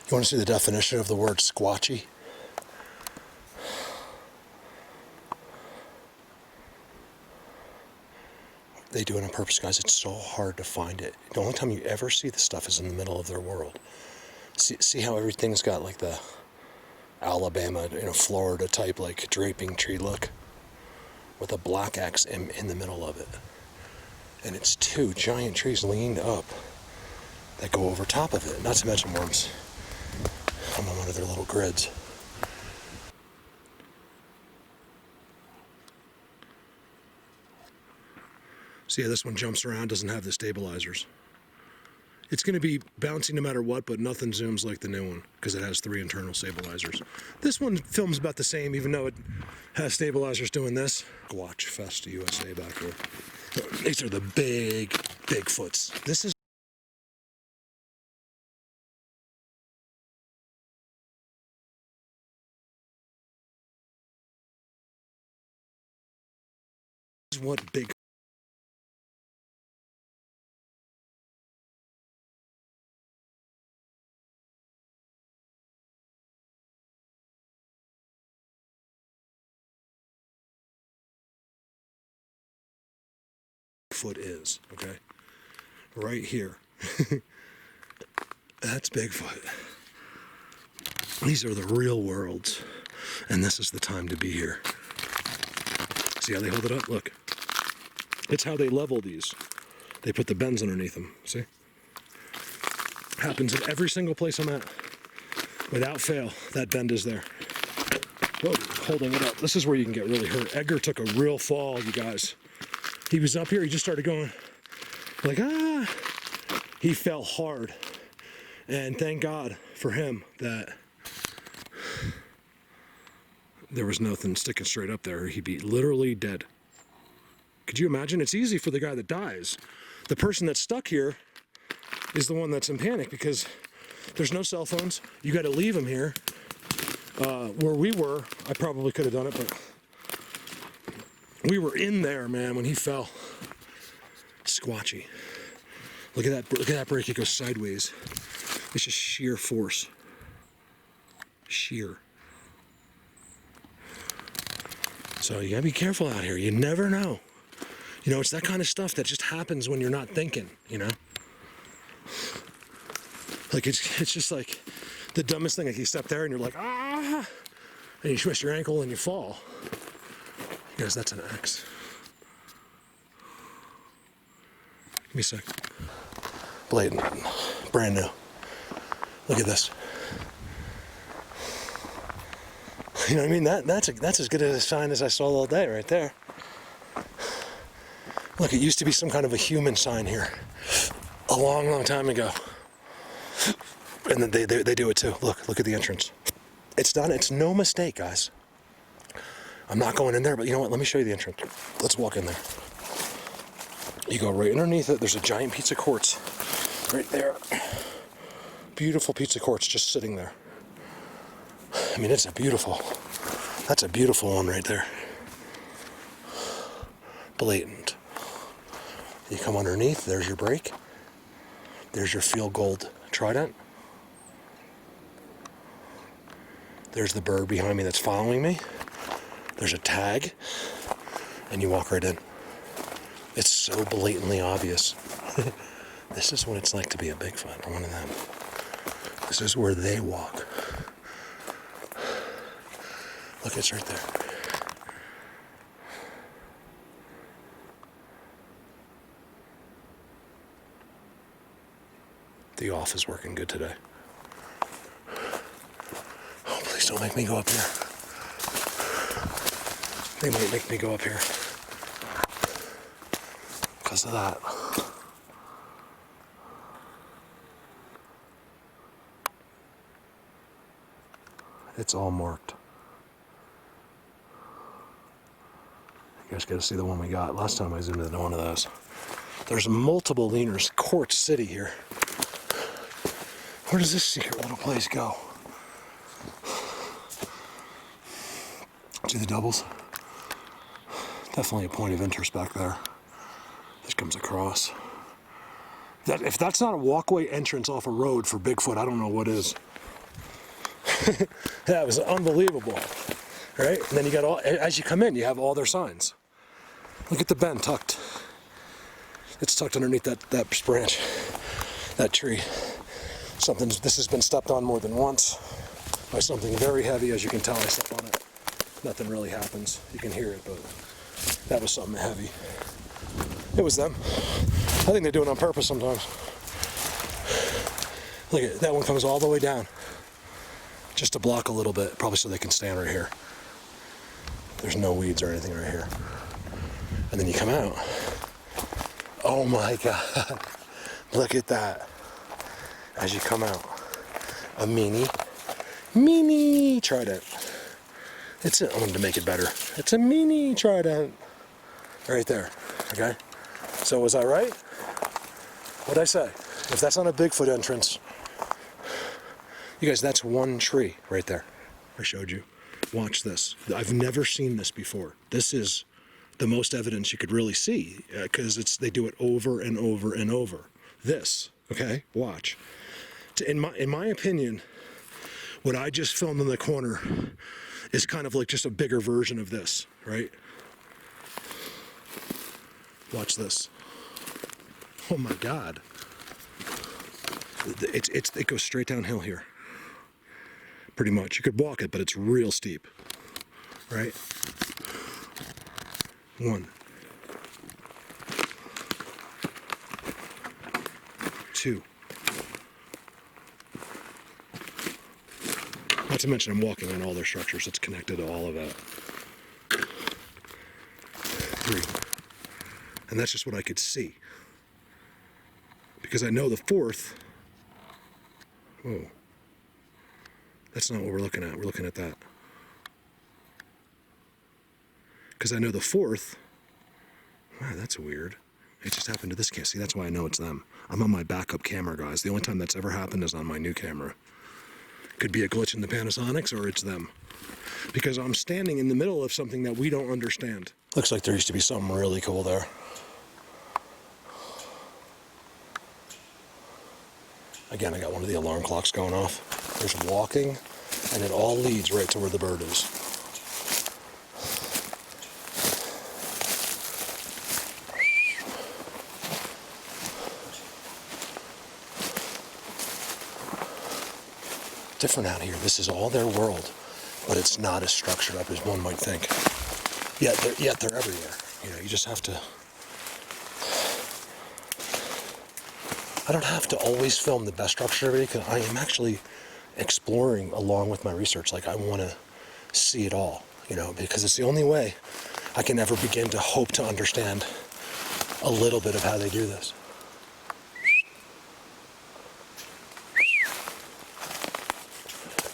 You want to see the definition of the word squatchy? They do it on purpose, guys. It's so hard to find it. The only time you ever see this stuff is in the middle of their world. See how everything's got like the Alabama, Florida type like draping tree look with a black axe in the middle of it. And it's two giant trees leaned up that go over top of it. Not to mention worms. I'm on one of their little grids. See how this one jumps around, doesn't have the stabilizers. It's going to be bouncing no matter what, but nothing zooms like the new one because it has 3 internal stabilizers. This one films about the same, even though it has stabilizers doing this. Watch Fest USA back here. These are the big Bigfoots. This is what Bigfoot is, okay? Right here. That's Bigfoot. These are the real worlds, and this is the time to be here. See how they hold it up? Look. It's how they level these. They put the bends underneath them, see? Happens in every single place I'm at. Without fail, that bend is there. Whoa, holding it up. This is where you can get really hurt. Edgar took a real fall, you guys. He was up here, he just started going like, ah. He fell hard. And thank God for him that there was nothing sticking straight up there. He'd be literally dead. Could you imagine? It's easy for the guy that dies. The person that's stuck here is the one that's in panic because there's no cell phones. You got to leave him here. Where we were, I probably could have done it, but we were in there, man, when he fell. Squatchy. Look at that. Look at that break. It goes sideways. It's just sheer force. Sheer. So you gotta be careful out here. You never know. It's that kind of stuff that just happens when you're not thinking, Like, it's just like the dumbest thing. Like, you step there and you're like, ah! And you twist your ankle and you fall. Guys, that's an axe. Give me a sec. Blatant. Brand new. Look at this. You know what I mean? That's as good a sign as I saw all day right there. Look, it used to be some kind of a human sign here a long, long time ago. And then they do it too. Look at the entrance. It's done. It's no mistake, guys. I'm not going in there, but you know what? Let me show you the entrance. Let's walk in there. You go right underneath it. There's a giant pizza quartz right there. Beautiful pizza quartz just sitting there. I mean, that's a beautiful one right there. Blatant. You come underneath, there's your brake. There's your field gold trident. There's the bird behind me that's following me. There's a tag, and you walk right in. It's so blatantly obvious. This is what it's like to be a Bigfoot or one of them. This is where they walk. Look, it's right there. The off is working good today. Oh, please don't make me go up here. They might make me go up here because of that. It's all marked. You guys got to see the one we got. Last time I zoomed into one of those. There's multiple leaners. Quartz City here. Where does this secret little place go? See the doubles? Definitely a point of interest back there. This comes across. If that's not a walkway entrance off a road for Bigfoot, I don't know what is. That was unbelievable, right? And then you got all, as you come in, you have all their signs. Look at the bend tucked. It's tucked underneath that branch, that tree. This has been stepped on more than once by something very heavy. As you can tell, I step on it. Nothing really happens. You can hear it, but that was something heavy. It was them. I think they do it on purpose sometimes. Look at that one, comes all the way down. Just to block a little bit, probably so they can stand right here. There's no weeds or anything right here. And then you come out. Oh my God. Look at that. As you come out. A mini trident. I wanted to make it better. It's a mini trident. Right there. Okay? So was I right? What'd I say? If that's not a Bigfoot entrance, you guys, that's one tree right there. I showed you. Watch this. I've never seen this before. This is the most evidence you could really see, because they do it over and over and over. This, okay? Watch. In my opinion, what I just filmed in the corner is kind of like just a bigger version of this, right? Watch this. Oh my God. It goes straight downhill here. Pretty much. You could walk it, but it's real steep, right? 1, 2. Not to mention I'm walking on all their structures. It's connected to all of that. 3. And that's just what I could see. Because I know the 4th. Whoa. That's not what we're looking at. We're looking at that. Because I know the 4th. Wow, that's weird. It just happened to this camera. See, that's why I know it's them. I'm on my backup camera, guys. The only time that's ever happened is on my new camera. Could be a glitch in the Panasonics, or it's them. Because I'm standing in the middle of something that we don't understand. Looks like there used to be something really cool there. Again, I got one of the alarm clocks going off. There's walking, and it all leads right to where the bird is. Different out here. This is all their world, but it's not as structured up as one might think. Yet they're everywhere. You know, you just have to. I don't have to always film the best structure because I am actually exploring along with my research. Like, I want to see it all, you know, because it's the only way I can ever begin to hope to understand a little bit of how they do this.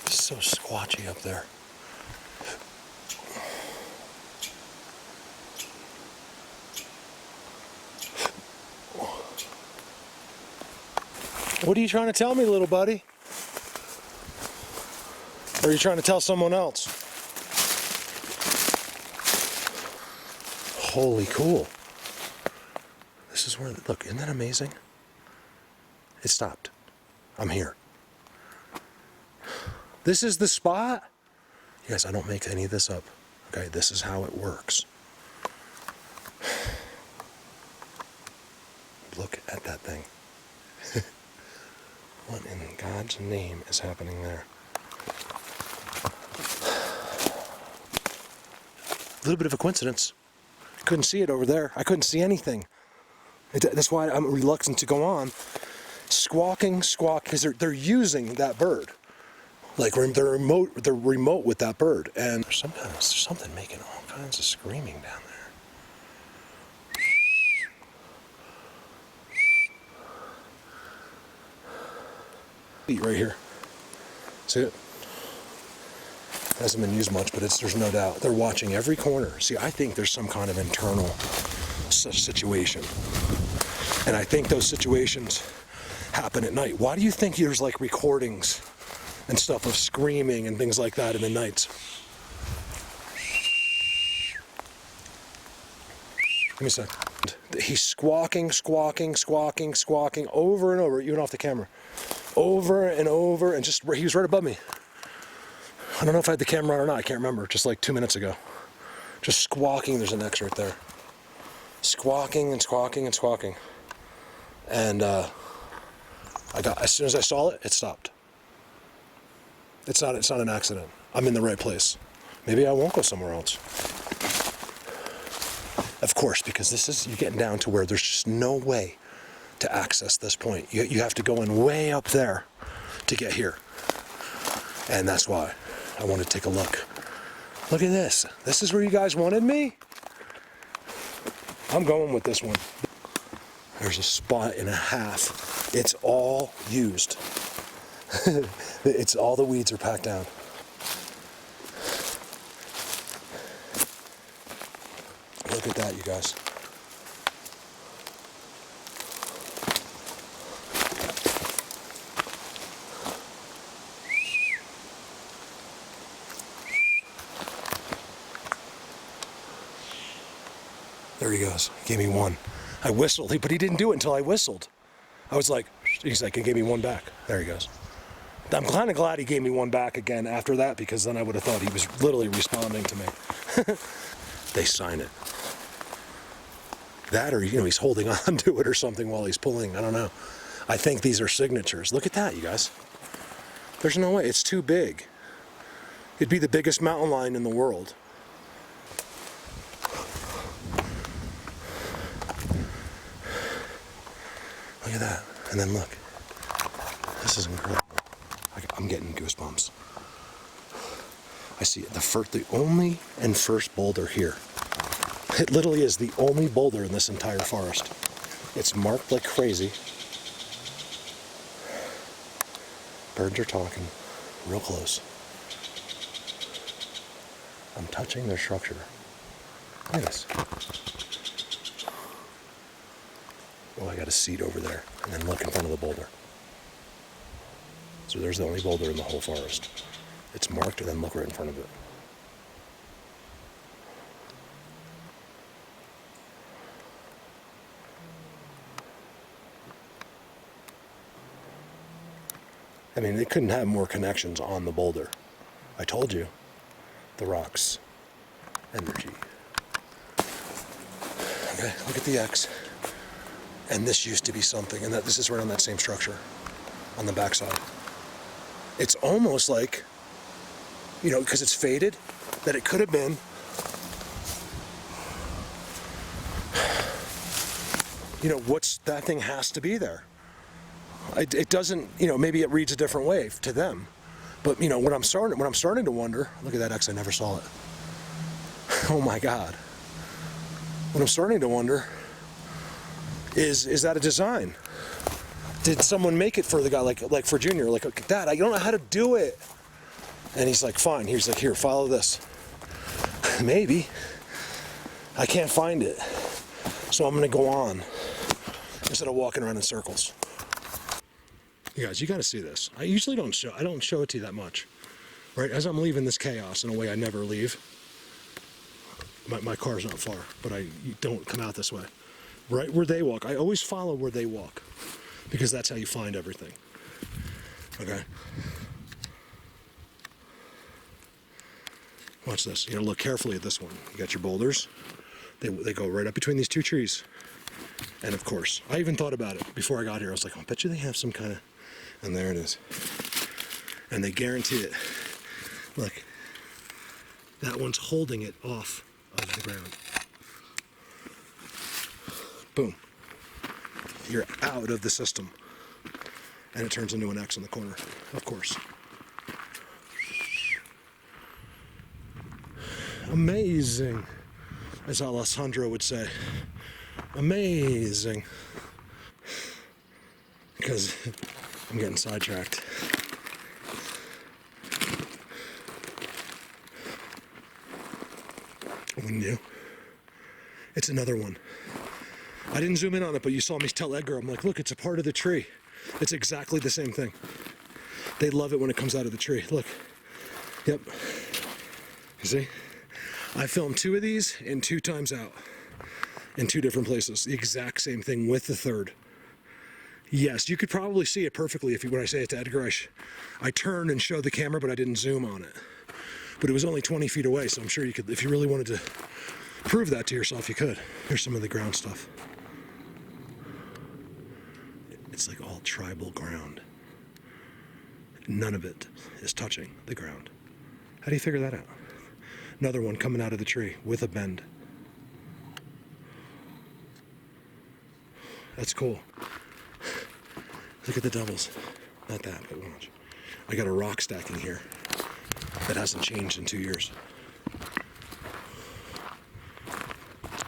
It's so squatchy up there. What are you trying to tell me, little buddy? Or are you trying to tell someone else? Holy cool. This is where, look, isn't that amazing? It stopped. I'm here. This is the spot? Yes, I don't make any of this up. Okay, this is how it works. Look at that thing. What in God's name is happening there? A little bit of a coincidence. I couldn't see it over there. I couldn't see anything. That's why I'm reluctant to go on. Squawking, because they're using that bird. Like, they're remote with that bird. And there's something making all kinds of screaming down there. Right here. See it? Hasn't been used much, but there's no doubt. They're watching every corner. See, I think there's some kind of internal situation. And I think those situations happen at night. Why do you think there's like recordings and stuff of screaming and things like that in the nights? Give me a sec. He's squawking over and over, even off the camera. Over and over, and he was right above me. I don't know if I had the camera on or not. I can't remember. Just like 2 minutes ago. Just squawking. There's an X right there. Squawking and squawking and squawking. And as soon as I saw it, it stopped. It's not an accident. I'm in the right place. Maybe I won't go somewhere else. Of course, because you're getting down to where there's just no way to access this point. You have to go in way up there to get here. And that's why I want to take a look. Look at this. This is where you guys wanted me? I'm going with this one. There's a spot and a half. It's all used. It's all the weeds are packed down. Look at that, you guys. There he goes. He gave me one. I whistled, but he didn't do it until I whistled. I was like, he's like, he gave me one back. There he goes. I'm kind of glad he gave me one back again after that, because then I would have thought he was literally responding to me. They sign it. That, or he's holding on to it or something while he's pulling. I don't know. I think these are signatures. Look at that, you guys. There's no way. It's too big. It'd be the biggest mountain lion in the world. Look at that. And then look. This is incredible. I'm getting goosebumps. I see it. The only and first boulder here. It literally is the only boulder in this entire forest. It's marked like crazy. Birds are talking real close. I'm touching their structure. Look at this. Oh, I got a seat over there. And then look in front of the boulder. So there's the only boulder in the whole forest. It's marked, and then look right in front of it. I mean, they couldn't have more connections on the boulder. I told you. The rocks. Energy. Okay, look at the X. And this used to be something, and this is right on that same structure, on the backside. It's almost like, because it's faded, that it could have been that thing has to be there. It doesn't, maybe it reads a different way to them. But, what I'm starting to wonder, look at that X, I never saw it. Oh my God. What I'm starting to wonder is that a design? Did someone make it for the guy, like for Junior, like, Dad, I don't know how to do it. And he's like, fine. He's like, here, follow this. Maybe. I can't find it. So I'm going to go on instead of walking around in circles. You guys, you got to see this. I usually don't show it to you that much. Right? As I'm leaving this chaos in a way I never leave. My car's not far, but you don't come out this way. Right where they walk. I always follow where they walk, because that's how you find everything. Okay? Watch this. You gotta look carefully at this one. You got your boulders. They go right up between these two trees. And of course, I even thought about it before I got here. I was like, I bet you they have some kind of... And there it is. And they guarantee it. Look. That one's holding it off of the ground. Boom. You're out of the system. And it turns into an X in the corner, of course. Amazing, as Alessandro would say. Amazing. Because I'm getting sidetracked. Wouldn't you? It's another one. I didn't zoom in on it, but you saw me tell Edgar, I'm like, look, it's a part of the tree. It's exactly the same thing. They love it when it comes out of the tree. Look. Yep. You see? I filmed 2 of these and 2 times out. In 2 different places. The exact same thing with the third. Yes, you could probably see it perfectly when I say it to Edgar. I turn and show the camera, but I didn't zoom on it. but it was only 20 feet away, so I'm sure you could, if you really wanted to prove that to yourself, you could. Here's some of the ground stuff. It's like all tribal ground. None of it is touching the ground. How do you figure that out? Another one coming out of the tree with a bend. That's cool. Look at the doubles. Not that, but watch. I got a rock stacking here that hasn't changed in 2 years.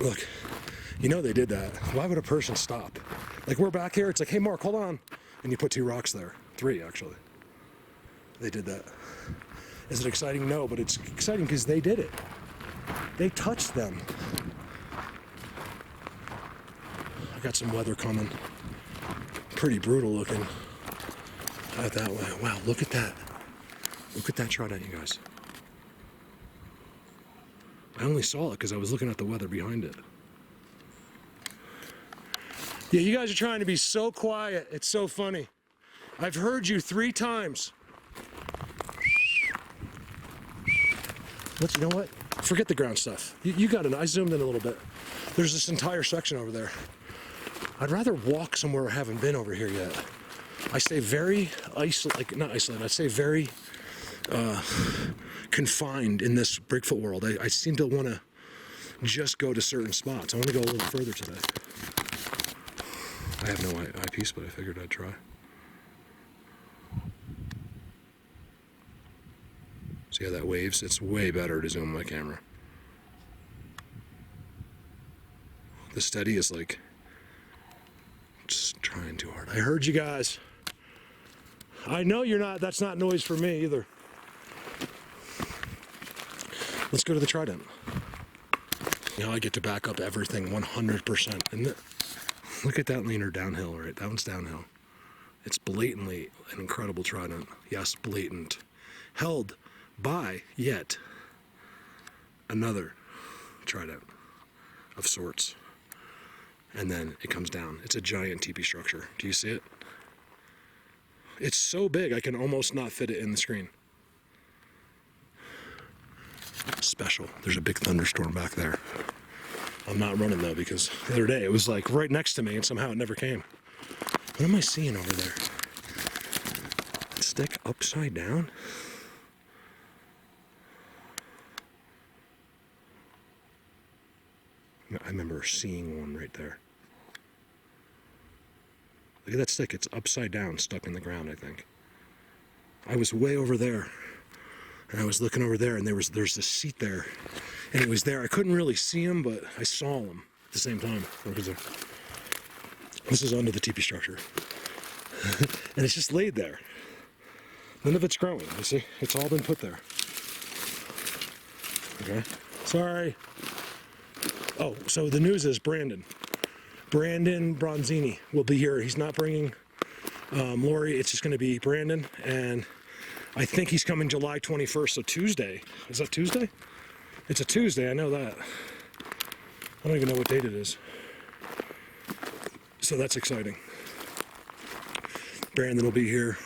Look, you know they did that. Why would a person stop? Like, we're back here, it's like, hey Mark, hold on. And you put 2 rocks there. 3, actually. They did that. Is it exciting? No, but it's exciting because they did it. They touched them. I got some weather coming. Pretty brutal looking. Out that way. Wow, look at that. Look at that trout, you guys. I only saw it because I was looking at the weather behind it. Yeah, you guys are trying to be so quiet. It's so funny. I've heard you 3 times. You know what? Forget the ground stuff. You got it. I zoomed in a little bit. There's this entire section over there. I'd rather walk somewhere I haven't been over here yet. I stay very not isolated. I stay very confined in this Bigfoot world. I seem to want to just go to certain spots. I want to go a little further today. I have no eyepiece, but I figured I'd try. See how that waves? It's way better to zoom my camera. The steady is like just trying too hard. I heard you guys. I know you're not, that's not noise for me either. Let's go to the trident. Now I get to back up everything 100%. And look at that leaner downhill, right? That one's downhill. It's blatantly an incredible trident. Yes, blatant. Held by yet another trident of sorts. And then it comes down. It's a giant teepee structure. Do you see it? It's so big I can almost not fit it in the screen. Special. There's a big thunderstorm back there. I'm not running though because the other day it was like right next to me and somehow it never came. What am I seeing over there? Stick upside down? I remember seeing one right there. Look at that stick. It's upside down, stuck in the ground, I think. I was way over there, and I was looking over there, and there's this seat there, and it was there. I couldn't really see him, but I saw him at the same time. This is under the teepee structure, and it's just laid there. None of it's growing. You see, it's all been put there. Okay. Sorry. Oh, so the news is Brandon Bronzini will be here. He's not bringing Lori. It's just going to be Brandon, and I think he's coming July 21st, so Tuesday. Is that Tuesday? It's a Tuesday, I know that. I don't even know what date it is. So that's exciting. Brandon will be here.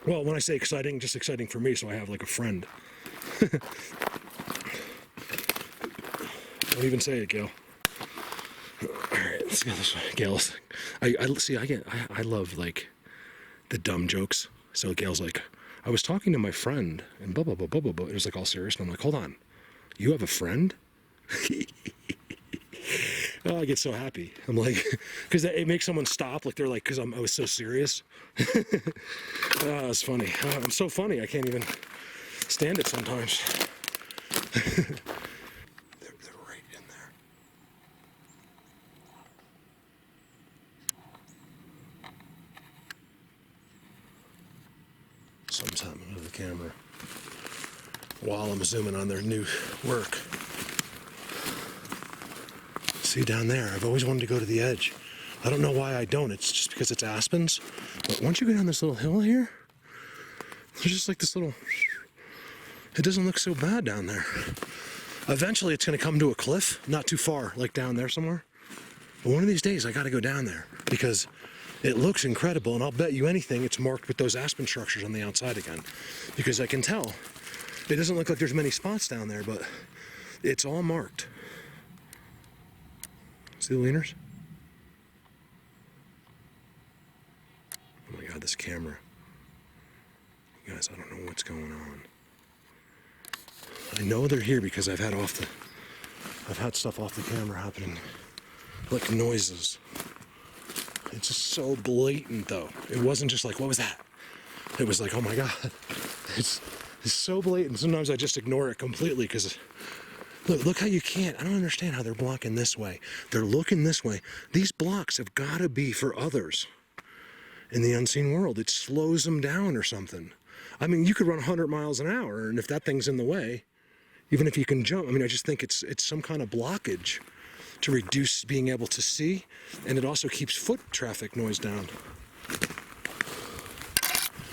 Well, when I say exciting, just exciting for me, so I have like a friend. Don't even say it, Gail. Alright, let's go this way. Gail's I love like the dumb jokes. So Gail's like, I was talking to my friend and blah blah blah blah blah blah. It was like all serious, and I'm like, hold on. You have a friend? Oh, I get so happy. I'm like, because it makes someone stop, like they're like, because I was so serious. Oh, it's funny. Oh, I'm so funny. I can't even stand it sometimes. They're right in there. Something's happening to the camera while I'm zooming on their new work. See down there, I've always wanted to go to the edge. I don't know why I don't. It's just because it's aspens. But once you go down this little hill here, there's just like this little, it doesn't look so bad down there. Eventually it's going to come to a cliff, not too far, like down there somewhere. But one of these days I got to go down there because it looks incredible, and I'll bet you anything it's marked with those aspen structures on the outside again. Because I can tell It doesn't look like there's many spots down there, but it's all marked. See the leaners? Oh my God, this camera. You guys, I don't know what's going on. I know they're here because I've had stuff off the camera happening, like noises. It's just so blatant though. It wasn't just like, what was that? It was like, oh my God. It's so blatant. Sometimes I just ignore it completely because look how you can't. I don't understand how they're blocking this way. They're looking this way. These blocks have got to be for others in the unseen world. It slows them down or something. I mean, you could run 100 miles an hour, and if that thing's in the way, even if you can jump, I mean, I just think it's some kind of blockage to reduce being able to see, and it also keeps foot traffic noise down.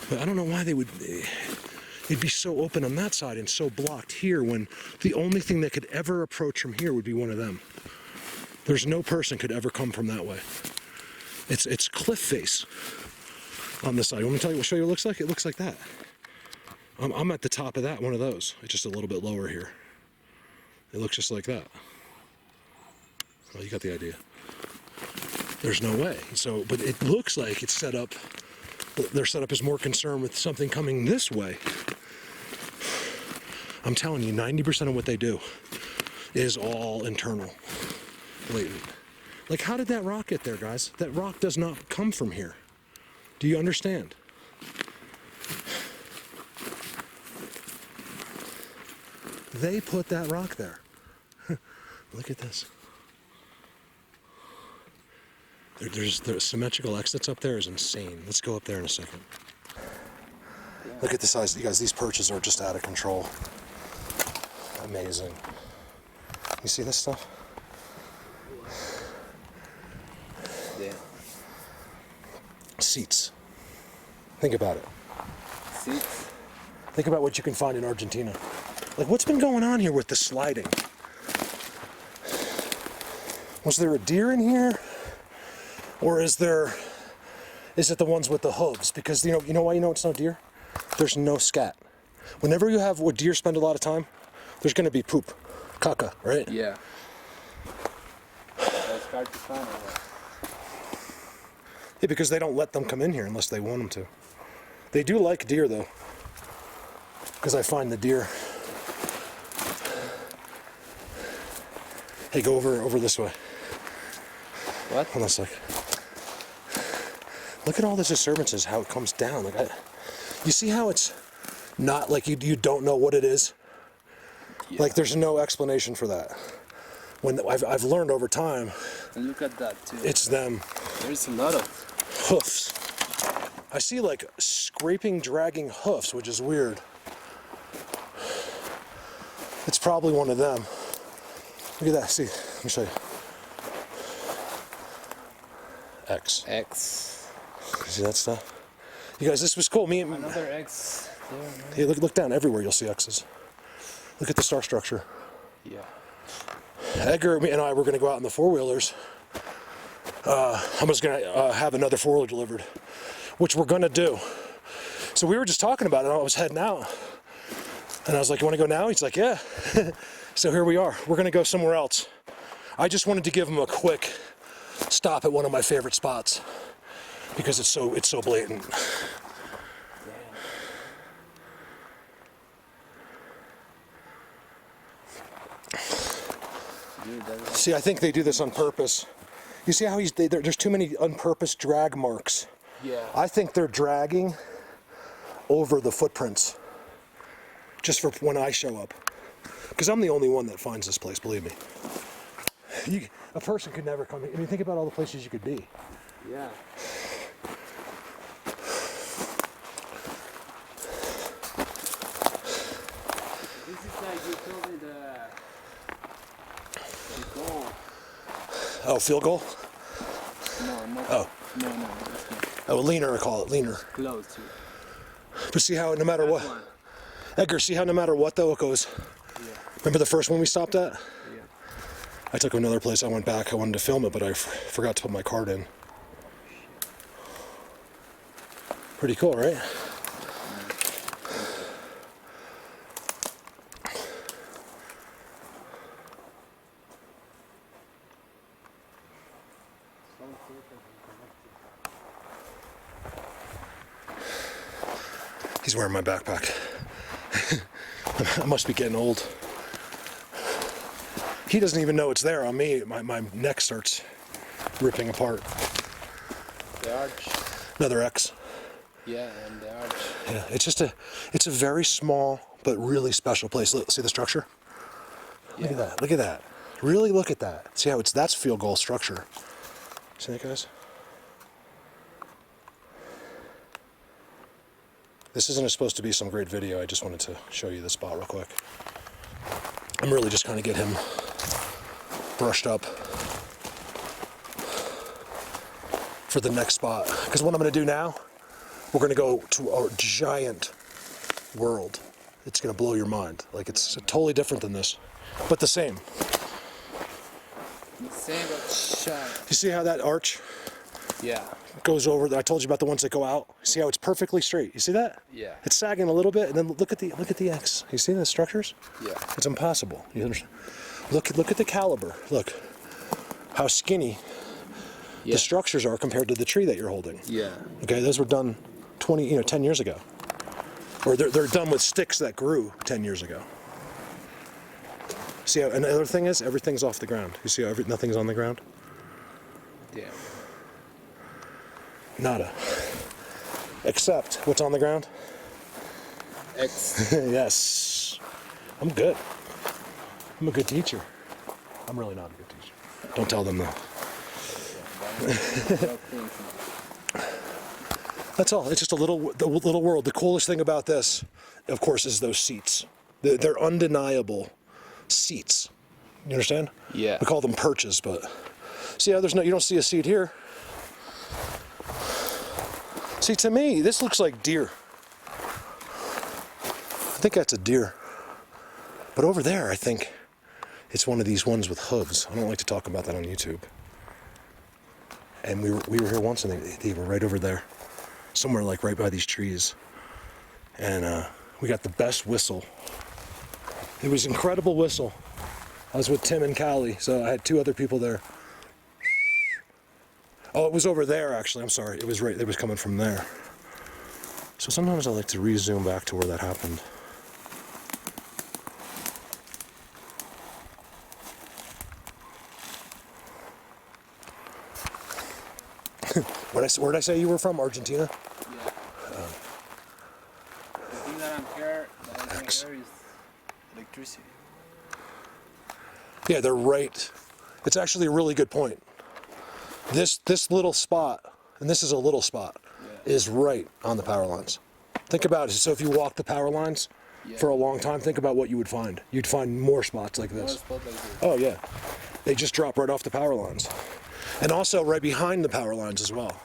But I don't know why it'd be so open on that side and so blocked here when the only thing that could ever approach from here would be one of them. There's no person could ever come from that way. It's cliff face on this side. You want me to show you what it looks like? It looks like that. I'm at the top of that, one of those. It's just a little bit lower here. It looks just like that. Well, you got the idea. There's no way. So, but it looks like it's set up. Their setup is more concerned with something coming this way. I'm telling you, 90% of what they do is all internal, blatant. Like, how did that rock get there, guys? That rock does not come from here. Do you understand? They put that rock there. Look at this. There's the symmetrical exits up there is insane. Let's go up there in a second. Look at the size. You guys, these perches are just out of control. Amazing. You see this stuff? Yeah. Seats. Think about it. Seats? Think about what you can find in Argentina. Like, what's been going on here with the sliding? Was there a deer in here? Or is it the ones with the hooves? Because you know why you know it's no deer? There's no scat. Whenever you have where deer spend a lot of time, there's gonna be poop. Caca, right? Yeah. That's hard to find. Yeah, because they don't let them come in here unless they want them to. They do like deer though. Because I find the deer. Hey, go over this way. What? Hold on a sec. Look at all this disturbances, how it comes down. Like, you see how it's not like you don't know what it is? Yeah. Like, there's no explanation for that. When I've learned over time. And look at that too. It's them. There's a lot of hoofs. I see like scraping, dragging hoofs, which is weird. It's probably one of them. Look at that. See, let me show you. X. You see that stuff? You guys, this was cool. Me and another X there. Hey, look down everywhere. You'll see X's. Look at the star structure. Yeah. Edgar and I were going to go out in the four-wheelers. I was going to have another four-wheeler delivered, which we're going to do. So we were just talking about it. I was heading out, and I was like, "You want to go now?" He's like, "Yeah." So here we are. We're going to go somewhere else. I just wanted to give him a quick stop at one of my favorite spots because it's so blatant. See, I think they do this on purpose. You see how there's too many unpurposed drag marks. Yeah. I think they're dragging over the footprints just for when I show up. Because I'm the only one that finds this place, believe me. A person could never come here. I mean, think about all the places you could be. Yeah. This is like you told me the goal. Oh, field goal? No, not. Oh. No, it's not. Oh, leaner, I call it, leaner. Close to it. But see how no matter what, One. Edgar, see how no matter what though it goes. Yeah. Remember the first one we stopped at? Yeah. I took another place. I went back. I wanted to film it, but I forgot to put my card in. Pretty cool, right? He's wearing my backpack. I must be getting old. He doesn't even know it's there on me. My neck starts ripping apart. The arch. Another X. Yeah, and the arch. Yeah, it's a very small but really special place. Look, see the structure? Look at that. Look at that. Really look at that. See how that's field goal structure. See that, guys? This isn't supposed to be some great video. I just wanted to show you the spot real quick. I'm really just trying to get him brushed up for the next spot. Because what I'm going to do now, we're going to go to a giant world. It's going to blow your mind. Like, it's totally different than this, but the same. The same but shine. You see how that arch Yeah. goes over? I told you about the ones that go out. See how it's perfectly straight? You see that? Yeah. It's sagging a little bit, and then look at the X. You see the structures? Yeah. It's impossible. You understand? Look at the caliber. Look how skinny the structures are compared to the tree that you're holding. Yeah. Okay, those were done 10 years ago. Or they're done with sticks that grew 10 years ago. See how, and the other thing is, everything's off the ground. You see how nothing's on the ground? Yeah. Nada. Except, what's on the ground? X. Yes. I'm good. I'm a good teacher. I'm really not a good teacher. Don't tell them though. That's all. It's just the little world. The coolest thing about this, of course, is those seats. They're undeniable seats. You understand? Yeah. We call them perches, but see how you don't see a seat here. See, to me, this looks like deer. I think that's a deer. But over there, I think it's one of these ones with hooves. I don't like to talk about that on YouTube. And we were here once, and they were right over there, somewhere like right by these trees. And we got the best whistle. It was an incredible whistle. I was with Tim and Callie, so I had two other people there. Oh, it was over there, actually. I'm sorry. It was coming from there. So sometimes I like to re-zoom back to where that happened. Where'd I say you were from? Argentina? Yeah. The thing that I'm here is electricity. Yeah, they're right. It's actually a really good point. This little spot, and this is a little spot, is right on the power lines. Think about it. So if you walk the power lines for a long time, think about what you would find. You'd find more spots like this. Oh yeah, they just drop right off the power lines. And also right behind the power lines as well.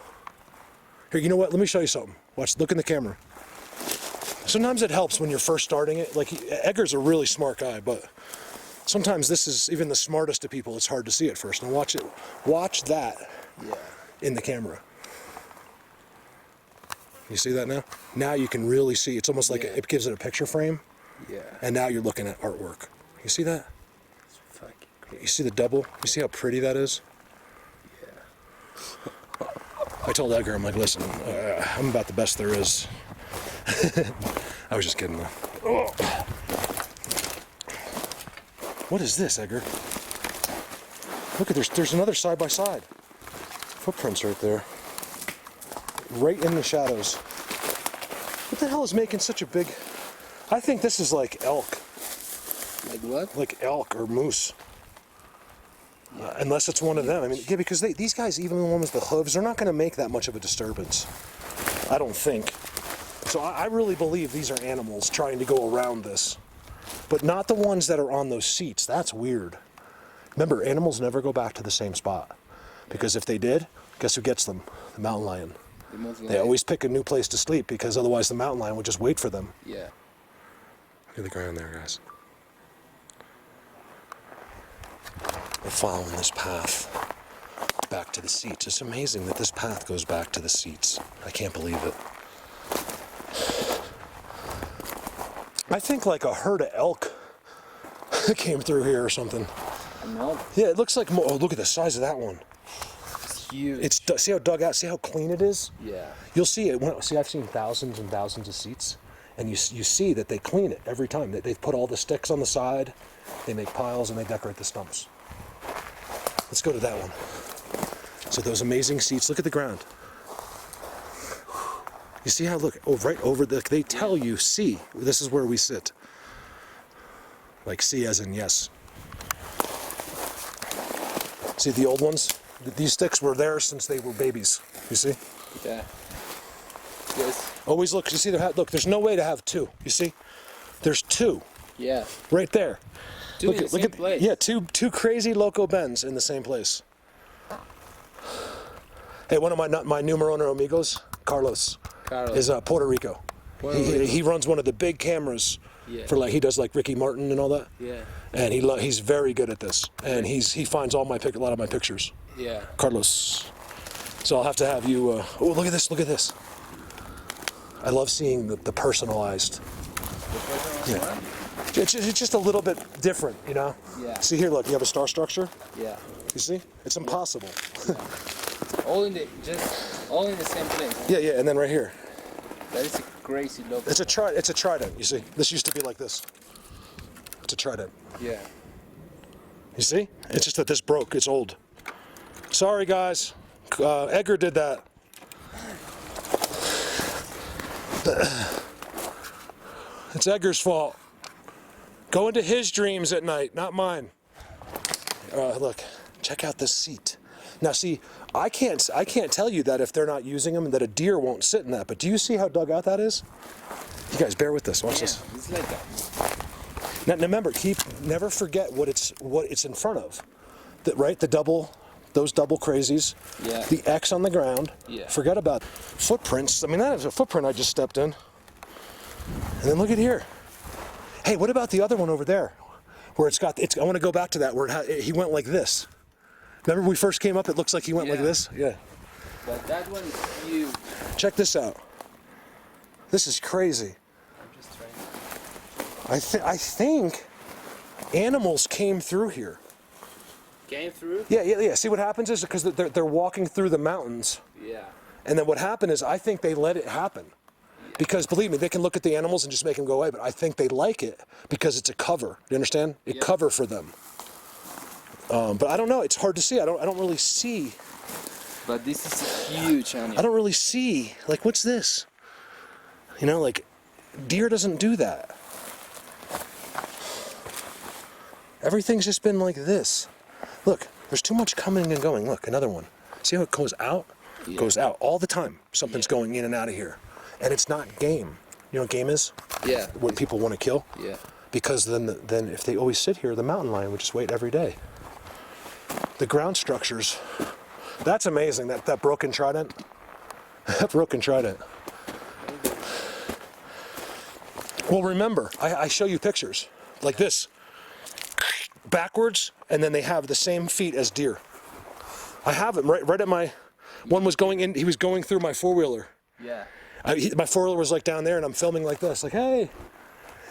Here, you know what? Let me show you something. Watch, look in the camera. Sometimes it helps when you're first starting it. Like, Edgar's a really smart guy, but sometimes this is, even the smartest of people, it's hard to see at first. Now watch it. Watch that in the camera. You see that now? Now you can really see. It's almost like it gives it a picture frame. Yeah. And now you're looking at artwork. You see that? It's fucking crazy. You see the double? You see how pretty that is? I told Edgar, I'm like, listen, I'm about the best there is. I was just kidding though. Oh. What is this, Edgar? Look at there's another side by side. Footprints right there. Right in the shadows. What the hell is making such a big... I think this is like elk. Like what? Like elk or moose. Unless it's one of them. I mean, yeah, because these guys, even the ones with the hooves, they're not going to make that much of a disturbance. I don't think. So I really believe these are animals trying to go around this. But not the ones that are on those seats. That's weird. Remember, animals never go back to the same spot. Because if they did, guess who gets them? The mountain lion. They always pick a new place to sleep because otherwise the mountain lion would just wait for them. Yeah. Look at the ground there, guys. We're following this path back to the seats. It's amazing that this path goes back to the seats. I can't believe it. I think like a herd of elk came through here or something. No. Yeah, it looks like more. Oh, look at the size of that one. huge. See how dug out? See how clean it is? Yeah. You'll see it. See, I've seen thousands and thousands of seats, and you see that they clean it every time. They put all the sticks on the side, they make piles, and they decorate the stumps. Let's go to that one. So those amazing seats. Look at the ground. You see how, look, right over they tell you, see, this is where we sit. Like see as in yes. See the old ones? These sticks were there since they were babies. You see? Yeah. Yes. Always look, you see, look, there's no way to have two. You see? There's two. Yeah. Right there. Two in the same place. Yeah, two crazy loco Bens in the same place. Hey, one of my numero uno amigos, Carlos. Is Puerto Rico. He runs one of the big cameras for he does like Ricky Martin and all that. Yeah. And he's very good at this. And he finds a lot of my pictures. Yeah. Carlos. So I'll have to have you. Oh, look at this! Look at this! I love seeing the personalized. Yeah. It's just a little bit different, you know. Yeah. See here, look. You have a star structure. Yeah. You see? It's impossible. all in the same place. Yeah, and then right here. That is a crazy logo. It's a trident. You see? This used to be like this. It's a trident. Yeah. You see? It's just that this broke. It's old. Sorry, guys. Edgar did that. It's Edgar's fault. Go into his dreams at night, not mine. Look, check out this seat. Now, see, I can't tell you that if they're not using them, that a deer won't sit in that. But do you see how dug out that is? You guys, bear with this. Watch this. It's like that. Now, remember, never forget what it's in front of. Right, those double crazies. Yeah. The X on the ground. Yeah. Forget about footprints. I mean, that is a footprint I just stepped in. And then look at here. Hey, what about the other one over there, where I want to go back to that where he went like this. Remember when we first came up? It looks like he went like this. Yeah. But that one is huge. Check this out. This is crazy. I'm just trying. I think animals came through here. Came through? Yeah. See what happens is because they're walking through the mountains. Yeah. And then what happened is I think they let it happen. Because believe me, they can look at the animals and just make them go away, but I think they like it because it's a cover. You understand? A cover for them. But I don't know. It's hard to see. I don't really see. But this is a huge animal. I don't really see. Like, what's this? You know, like, deer doesn't do that. Everything's just been like this. Look, there's too much coming and going. Look, another one. See how it goes out? Yeah. It goes out all the time. Something's going in and out of here. And it's not game. You know what game is? Yeah. What people want to kill? Yeah. Because then if they always sit here, the mountain lion would just wait every day. The ground structures, that's amazing, that broken trident. That broken trident. Well, remember, I show you pictures like this. Backwards, and then they have the same feet as deer. I have them right at my, one was going in, he was going through my four-wheeler. Yeah. My four-wheeler was like down there, and I'm filming like this, like, hey.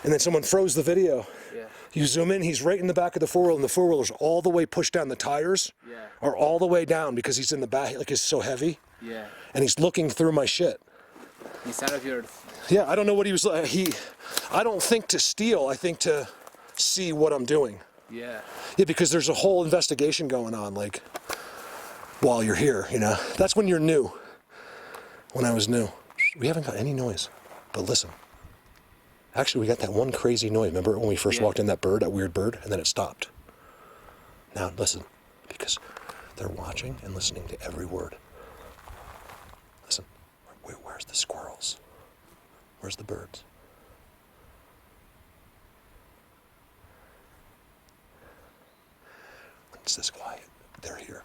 And then someone froze the video. Yeah. You zoom in, he's right in the back of the four-wheeler, and the four-wheeler's all the way pushed down. The tires are all the way down because he's in the back, like it's so heavy. Yeah. And he's looking through my shit. He's out of your... Yeah, I don't know what he was like. I don't think to steal, I think to see what I'm doing. Yeah. Yeah, because there's a whole investigation going on, like, while you're here, you know? That's when you're new. When I was new. We haven't got any noise, but listen. Actually, we got that one crazy noise. Remember when we first walked in, that weird bird, and then it stopped. Now, listen, because they're watching and listening to every word. Listen, where's the squirrels? Where's the birds? When it's this quiet, they're here.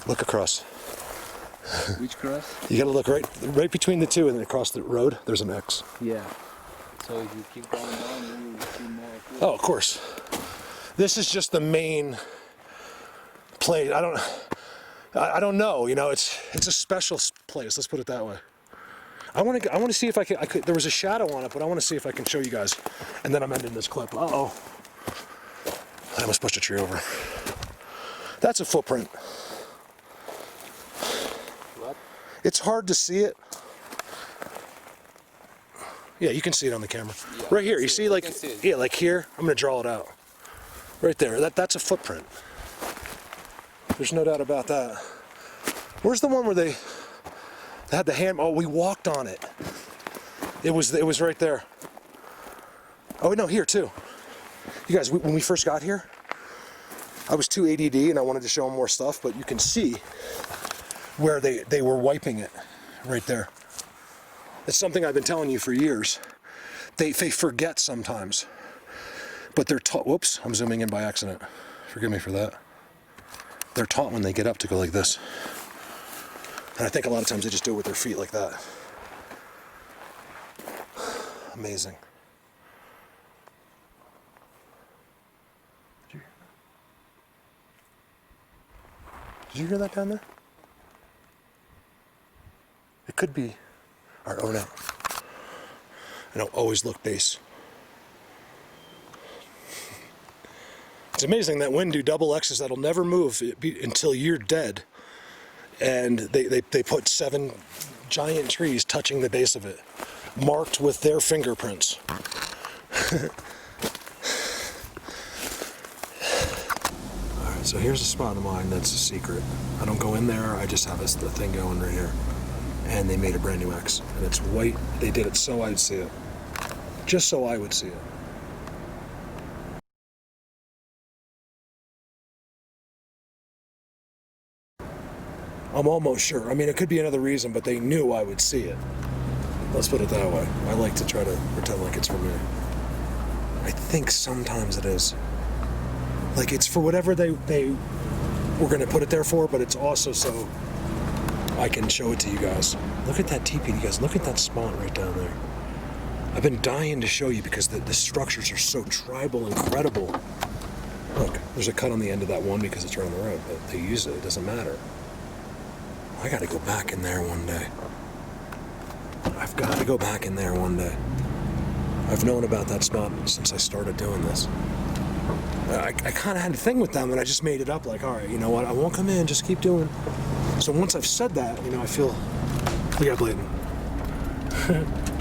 Look across. Which cross? You gotta look right between the two, and then across the road, there's an X. Yeah. So if you keep going down, you will see more. Oh, of course. This is just the main place. I don't know. You know, it's a special place. Let's put it that way. I want to see if I could. There was a shadow on it, but I want to see if I can show you guys. And then I'm ending this clip. Uh-oh. I almost pushed a tree over. That's a footprint. What? It's hard to see it. Yeah, you can see it on the camera. Yeah, right here, you see like, yeah, like here, I'm gonna draw it out. Right there, that's a footprint. There's no doubt about that. Where's the one where they had the hand, oh, we walked on it. It was right there. Oh no, here too. You guys, when we first got here, I was too ADD and I wanted to show them more stuff, but you can see where they were wiping it right there. It's something I've been telling you for years. They forget sometimes, but they're taught, whoops, I'm zooming in by accident. Forgive me for that. They're taught when they get up to go like this. And I think a lot of times they just do it with their feet like that. Amazing. Did you hear that down there? It could be our own out. And I'll always look base. It's amazing that wind do double X's that'll never move until you're dead. And they put 7 giant trees touching the base of it, marked with their fingerprints. Alright, so here's a spot of mine that's a secret. I don't go in there, I just have the thing going right here. And they made a brand new X. And it's white. They did it so I'd see it. Just so I would see it. I'm almost sure. I mean, it could be another reason, but they knew I would see it. Let's put it that way. I like to try to pretend like it's from here. I think sometimes it is. Like, it's for whatever they were going to put it there for, but it's also so I can show it to you guys. Look at that teepee, you guys. Look at that spot right down there. I've been dying to show you because the structures are so tribal, incredible. Look, there's a cut on the end of that one because it's right on the road, but they use it. It doesn't matter. I got to go back in there one day. I've got to go back in there one day. I've known about that spot since I started doing this. I kind of had a thing with them, and I just made it up. Like, all right, you know what? I won't come in. Just keep doing. So once I've said that, you know, I feel. Look at bleeding.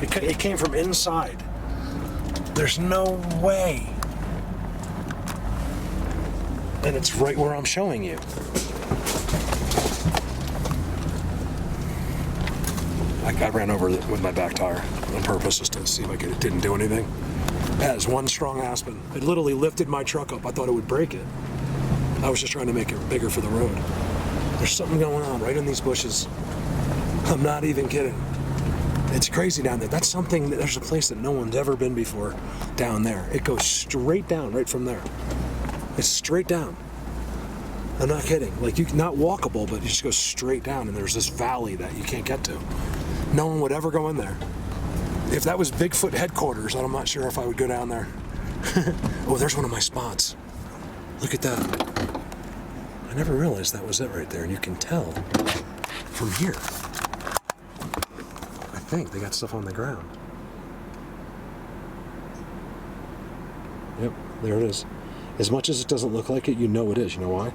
It came from inside. There's no way. And it's right where I'm showing you. I ran over it with my back tire on purpose just to see if it didn't do anything. That is one strong aspen. It literally lifted my truck up. I thought it would break it. I was just trying to make it bigger for the road. There's something going on right in these bushes. I'm not even kidding. It's crazy down there. That's something, there's a place that no one's ever been before down there. It goes straight down right from there. It's straight down. I'm not kidding. Like, not walkable, but you just go straight down and there's this valley that you can't get to. No one would ever go in there. If that was Bigfoot headquarters, I'm not sure if I would go down there. Oh, there's one of my spots. Look at that. I never realized that was it right there, and you can tell from here. I think they got stuff on the ground. Yep, there it is. As much as it doesn't look like it, you know it is. You know why?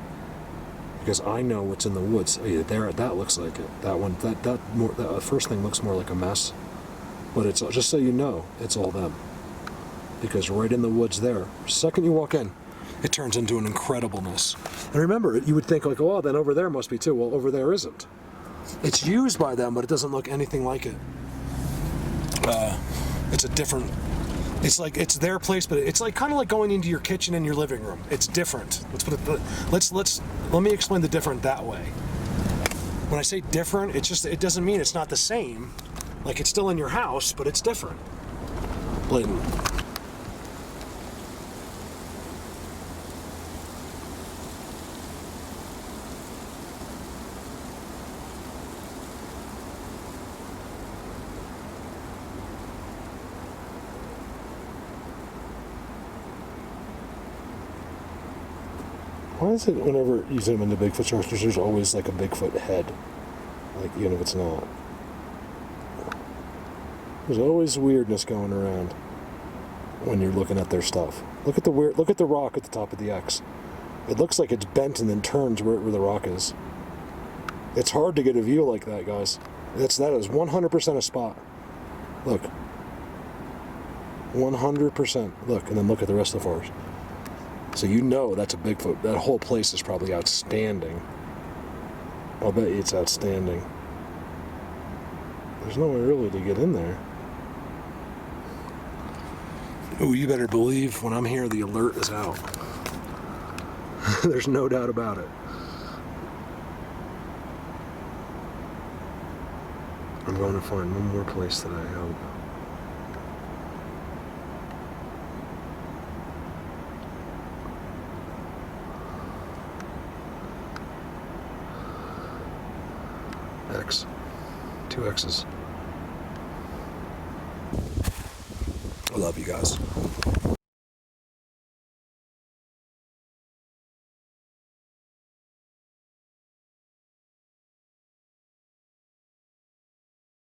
Because I know what's in the woods. Oh, yeah, there, that looks like it. That one, that first thing looks more like a mess. But it's just so you know, it's all them. Because right in the woods there, the second you walk in, it turns into an incredibleness. And remember, you would think like, oh, then over there must be too. Well, over there isn't. It's used by them, but it doesn't look anything like it. It's a different. It's like it's their place, but it's like kind of like going into your kitchen and your living room. It's different. Let me explain the different that way. When I say different, it doesn't mean it's not the same. Like, it's still in your house, but it's different. Blatant. Why is it whenever you zoom into Bigfoot structures, there's always like a Bigfoot head? Like, even if it's not. There's always weirdness going around. when you're looking at their stuff. Look at the rock at the top of the X. It looks like it's bent and then turns where the rock is. It's hard to get a view like that, guys. That is 100% a spot. Look. 100%. Look, and then look at the rest of the forest. So you know that's a Bigfoot. That whole place is probably outstanding. I'll bet you it's outstanding. There's no way really to get in there. Ooh, you better believe when I'm here, the alert is out. There's no doubt about it. I'm going to find one more place that I hope. X. 2 X's. I love you guys.